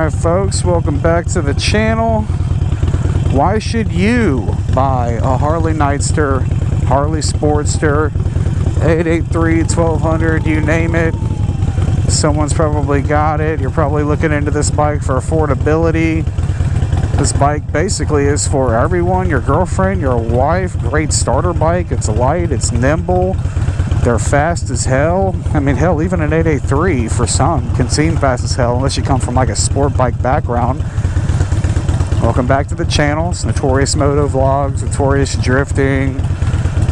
Alright folks, welcome back to the channel. Why should you buy a Harley Nightster, Harley Sportster, 883, 1200, you name it? Someone's probably got it. You're probably looking into this bike for affordability. This bike basically is for everyone, your girlfriend, your wife. Great starter bike. It's light, it's nimble. They're fast as hell. I mean, hell, even an 883 for some can seem fast as hell unless you come from like a sport bike background. Welcome back to the channel. It's Notorious Moto Vlogs, Notorious Drifting,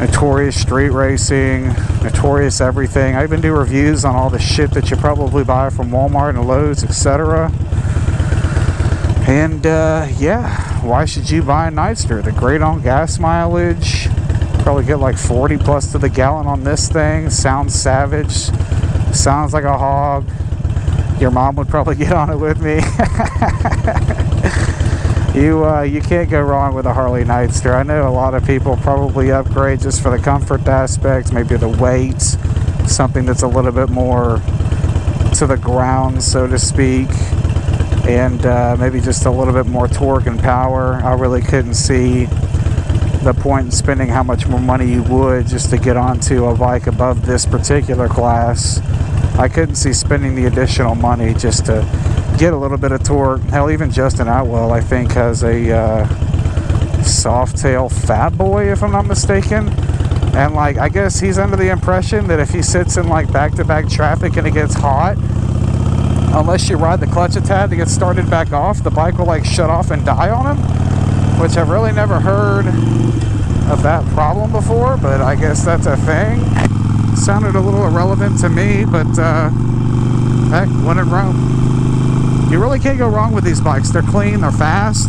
Notorious Street Racing, Notorious Everything. I even do reviews on all the shit that you probably buy from Walmart and Lowe's, etc. And yeah, why should you buy a Nightster? They're great on gas mileage. Probably get like 40 plus to the gallon on this thing. Sounds savage. Sounds like a hog. Your mom would probably get on it with me. You can't go wrong with a Harley Nightster. I know a lot of people probably upgrade just for the comfort aspects, maybe the weight, something that's a little bit more to the ground, so to speak, and maybe just a little bit more torque and power. I really couldn't see the point in spending how much more money you would just to get onto a bike above this particular class. I couldn't see spending the additional money just to get a little bit of torque. Hell, even Justin Atwell, I think, has a Softail Fat Boy, if I'm not mistaken. And like, I guess he's under the impression that if he sits in like back-to-back traffic and it gets hot, unless you ride the clutch a tad to get started back off, the bike will like shut off and die on him, which I've really never heard of that problem before, but I guess that's a thing. Sounded a little irrelevant to me, but heck, when in Rome. You really can't go wrong with these bikes. They're clean, they're fast.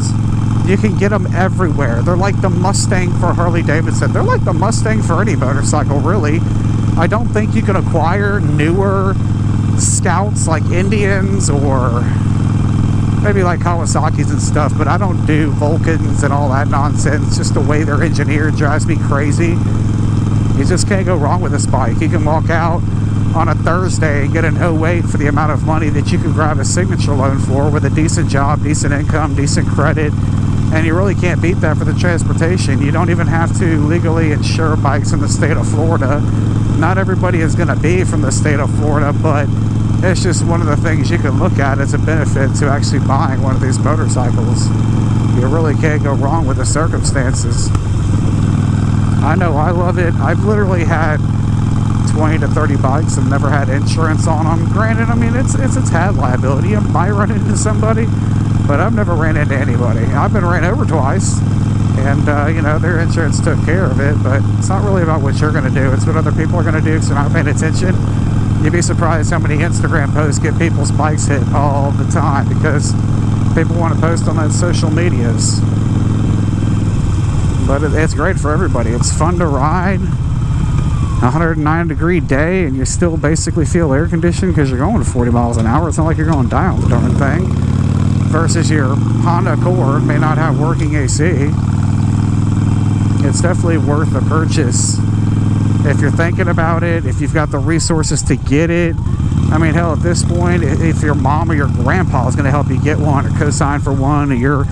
You can get them everywhere. They're like the Mustang for Harley Davidson. They're like the Mustang for any motorcycle, really. I don't think you can acquire newer Scouts like Indians or maybe like Kawasaki's and stuff, but I don't do Vulcans and all that nonsense. Just the way they're engineered drives me crazy. You just can't go wrong with this bike. You can walk out on a Thursday and get an 08 for the amount of money that you can grab a signature loan for with a decent job, decent income, decent credit, and you really can't beat that for the transportation. You don't even have to legally insure bikes in the state of Florida. Not everybody is going to be from the state of Florida, but it's just one of the things you can look at as a benefit to actually buying one of these motorcycles. You really can't go wrong with the circumstances. I know I love it. I've literally had 20 to 30 bikes and never had insurance on them. Granted, I mean, it's a tad liability. You might run into somebody, but I've never ran into anybody. I've been ran over twice, and you know, their insurance took care of it, but it's not really about what you're going to do. It's what other people are going to do because they're not paying attention. You'd be surprised how many Instagram posts get people's bikes hit all the time because people want to post on those social medias. But it's great for everybody. It's fun to ride. 109-degree day and you still basically feel air conditioned because you're going 40 miles an hour. It's not like you're going down the darn thing. Versus your Honda Accord may not have working AC. It's definitely worth the purchase if you're thinking about it, if you've got the resources to get it. I mean, hell, at this point, if your mom or your grandpa is going to help you get one or co-sign for one, or you're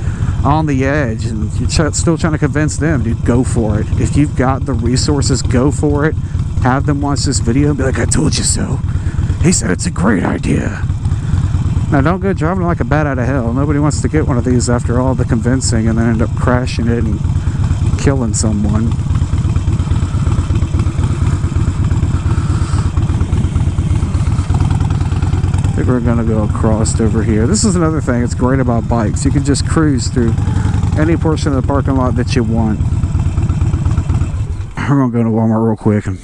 on the edge and you're still trying to convince them, dude, go for it. If you've got the resources, go for it. Have them watch this video and be like, I told you so. He said it's a great idea. Now, don't go driving like a bat out of hell. Nobody wants to get one of these after all the convincing and then end up crashing it and killing someone. I think we're going to go across over here. This is another thing that's great about bikes. You can just cruise through any portion of the parking lot that you want. We're going to go to Walmart real quick and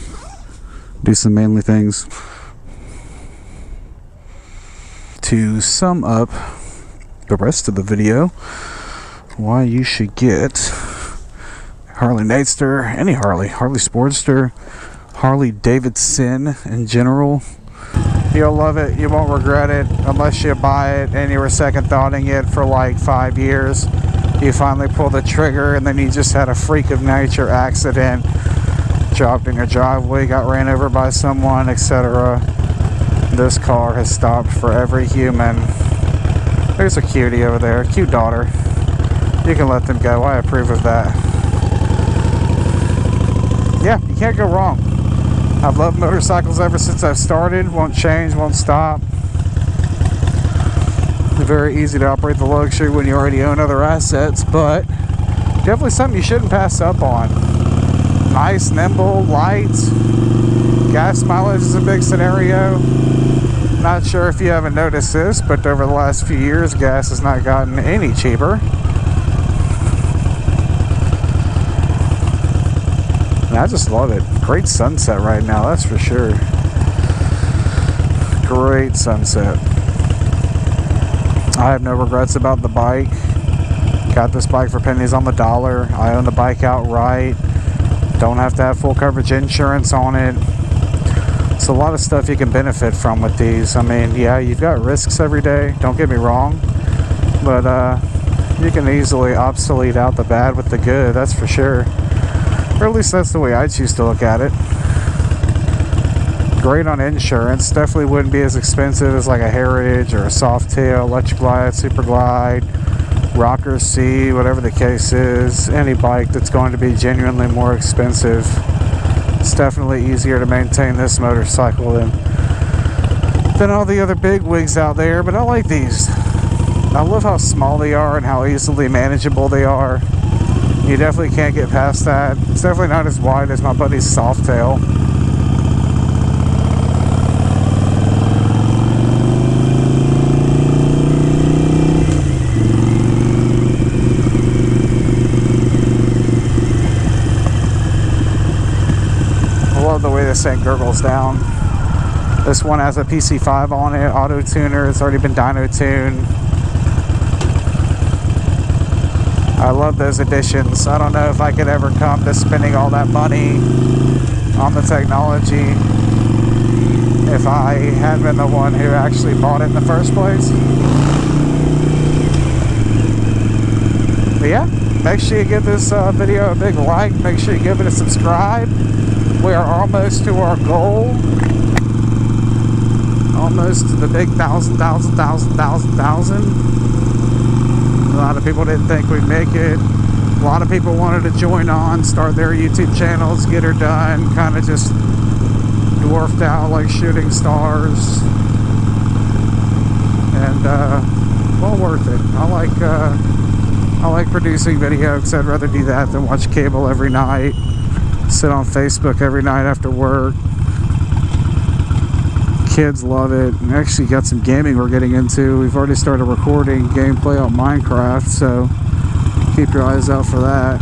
do some manly things. To sum up the rest of the video, why you should get Harley Nightster, any Harley Sportster, Harley Davidson in general. You'll love it. You won't regret it unless you buy it and you were second thoughting it for like 5 years. You finally pull the trigger and then you just had a freak of nature accident, dropped in your driveway, got ran over by someone, etc. This car has stopped for every human There's a cutie over there, cute daughter. You can let them go. I approve of that. Yeah, you can't go wrong. I've loved motorcycles ever since I started. Won't change, won't stop. Very easy to operate the luxury when you already own other assets, but definitely something you shouldn't pass up on. Nice, nimble, light. Gas mileage is a big scenario. Not sure if you haven't noticed this, but over the last few years, gas has not gotten any cheaper. And I just love it. Great sunset right now, that's for sure. Great sunset. I have no regrets about the bike. Got this bike for pennies on the dollar. I own the bike outright. Don't have to have full coverage insurance on it. It's a lot of stuff you can benefit from with these. I mean, yeah, you've got risks every day, don't get me wrong, but you can easily obsolete out the bad with the good, that's for sure. Or at least that's the way I choose to look at it. Great on insurance. Definitely wouldn't be as expensive as like a Heritage or a Softail, Electric Glide, Super Glide, Rocker C, whatever the case is. Any bike that's going to be genuinely more expensive. It's definitely easier to maintain this motorcycle than all the other big wigs out there, but I like these. I love how small they are and how easily manageable they are. You definitely can't get past that. It's definitely not as wide as my buddy's Softail. The way this thing gurgles down. This one has a PC5 on it, auto tuner. It's already been dyno tuned. I love those additions. I don't know if I could ever come to spending all that money on the technology if I had been the one who actually bought it in the first place. But yeah, make sure you give this video a big like. Make sure you give it a subscribe. We are almost to our goal. Almost to the big 1,000. A lot of people didn't think we'd make it. A lot of people wanted to join on, start their YouTube channels, get her done, kind of just dwarfed out like shooting stars. And well worth it. I like producing videos. I'd rather do that than watch cable every night. Sit on Facebook every night after work. Kids love it. And actually got some gaming we're getting into. We've already started recording gameplay on Minecraft, so keep your eyes out for that.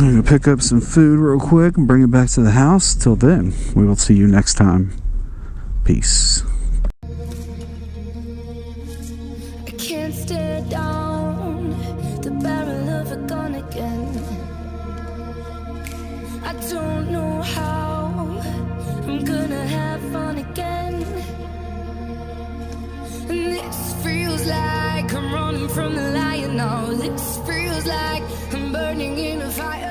I'm going to pick up some food real quick and bring it back to the house. Till then, we will see you next time. Peace. I can't stare down the barrel of a gun again. I don't know how I'm gonna have fun again. And this feels like I'm running from the lion now. This feels like I'm burning in a fire.